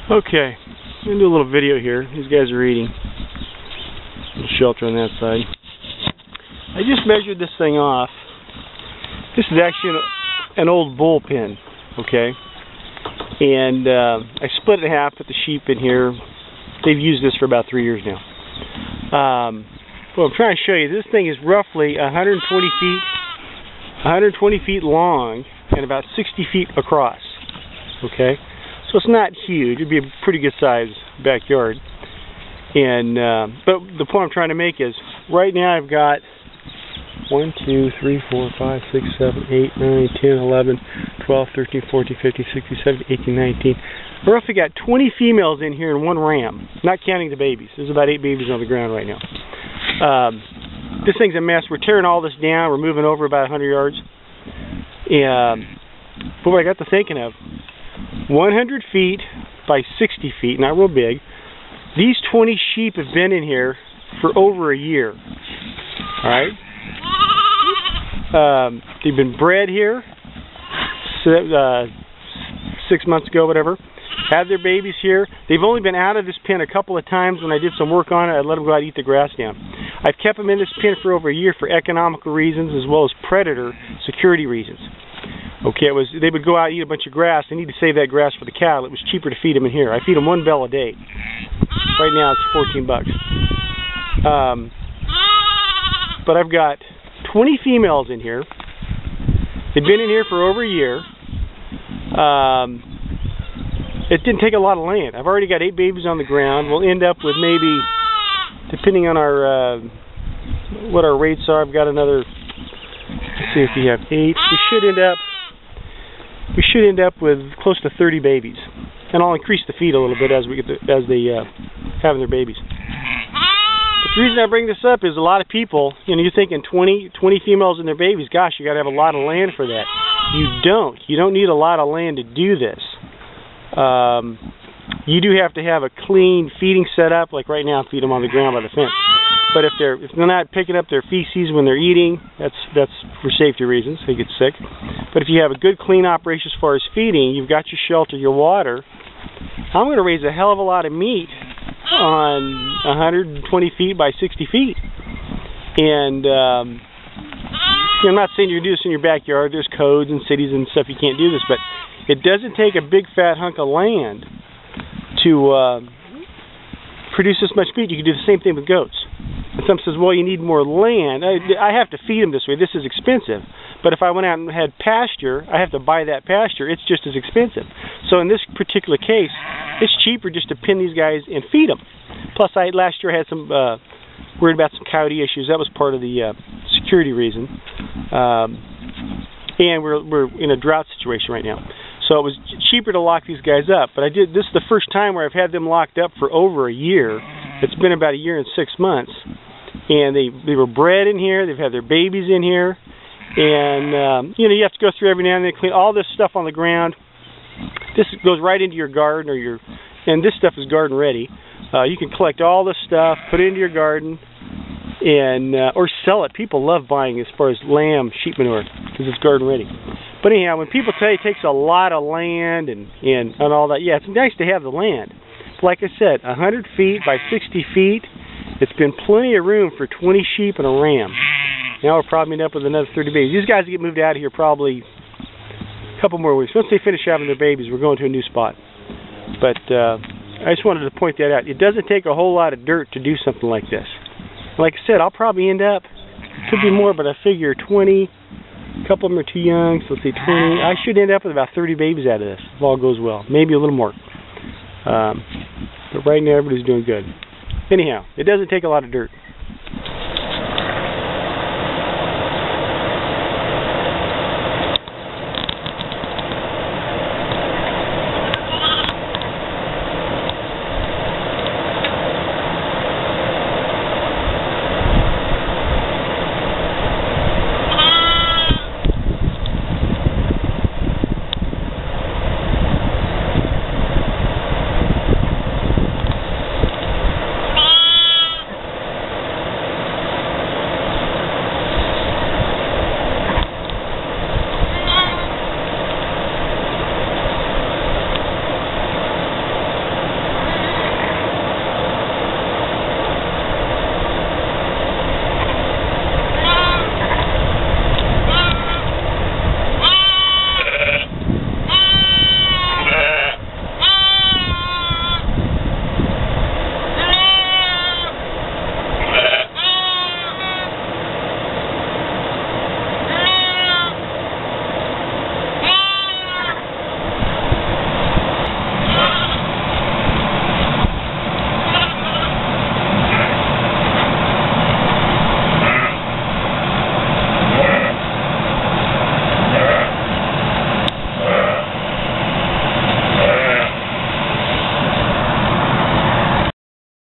Okay, I'm going to do a little video here. These guys are eating. A little shelter on that side. I just measured this thing off. This is actually an old bull pen, okay? And I split it in half, put the sheep in here. They've used this for about 3 years now. What I'm trying to show you, this thing is roughly 120 feet long and about 60 feet across, okay? So it's not huge. It'd be a pretty good size backyard. And but the point I'm trying to make is, right now I've got 1, 2, 3, 4, 5, 6, 7, 8, 9, 10, 11, 12, 13, 14, 15, 16, 17, 18, 19. I roughly got 20 females in here and 1 ram, not counting the babies. There's about 8 babies on the ground right now. This thing's a mess. We're tearing all this down. We're moving over about 100 yards. But what I got to thinking of, 100 feet by 60 feet, not real big. These 20 sheep have been in here for over a year. Alright? They've been bred here 6 months ago, whatever. Had their babies here. They've only been out of this pen a couple of times. When I did some work on it, I let them go out and eat the grass down. I've kept them in this pen for over a year for economical reasons as well as predator security reasons. Okay, they would go out and eat a bunch of grass. They need to save that grass for the cattle. It was cheaper to feed them in here. I feed them 1 bell a day. Right now it's $14. But I've got 20 females in here. They've been in here for over a year. It didn't take a lot of land. I've already got 8 babies on the ground. We'll end up with maybe, depending on our what our rates are, I've got another, let's see if we have 8. We should end up with close to 30 babies. And I'll increase the feed a little bit as they having their babies. But the reason I bring this up is a lot of people, you're thinking 20 females and their babies, gosh, you got to have a lot of land for that. You don't. You don't need a lot of land to do this. You do have to have a clean feeding setup, like right now, feed them on the ground by the fence. But if they're not picking up their feces when they're eating, that's for safety reasons. They get sick. But if you have a good clean operation as far as feeding, you've got your shelter, your water. I'm going to raise a hell of a lot of meat on 120 feet by 60 feet. And I'm not saying you're going to do this in your backyard. There's codes and cities and stuff you can't do this, but it doesn't take a big fat hunk of land to produce this much meat. You can do the same thing with goats. And some says, well, you need more land. I have to feed them this way. This is expensive. But if I went out and had pasture, I have to buy that pasture. It's just as expensive. So in this particular case, it's cheaper just to pin these guys and feed them. Plus, last year I had some worried about some coyote issues. That was part of the security reason. And we're in a drought situation right now. So it was cheaper to lock these guys up. But this is the first time where I've had them locked up for over a year. It's been about a year and 6 months. And they were bred in here. They've had their babies in here. And, you have to go through every now and then, clean all this stuff on the ground. This goes right into your garden, and this stuff is garden ready. You can collect all this stuff, put it into your garden, and or sell it. People love buying as far as lamb, sheep manure, because it's garden ready. But anyhow, when people tell you it takes a lot of land and all that, yeah, it's nice to have the land. But like I said, 100 feet by 60 feet, it's been plenty of room for 20 sheep and a ram. Now we're probably end up with another 30 babies. These guys will get moved out of here probably a couple more weeks. Once they finish having their babies, we're going to a new spot. But I just wanted to point that out. It doesn't take a whole lot of dirt to do something like this. Like I said, I'll probably end up, could be more, but I figure 20, a couple of them are too young, so let's say 20. I should end up with about 30 babies out of this, if all goes well. Maybe a little more. But right now, everybody's doing good. Anyhow, it doesn't take a lot of dirt.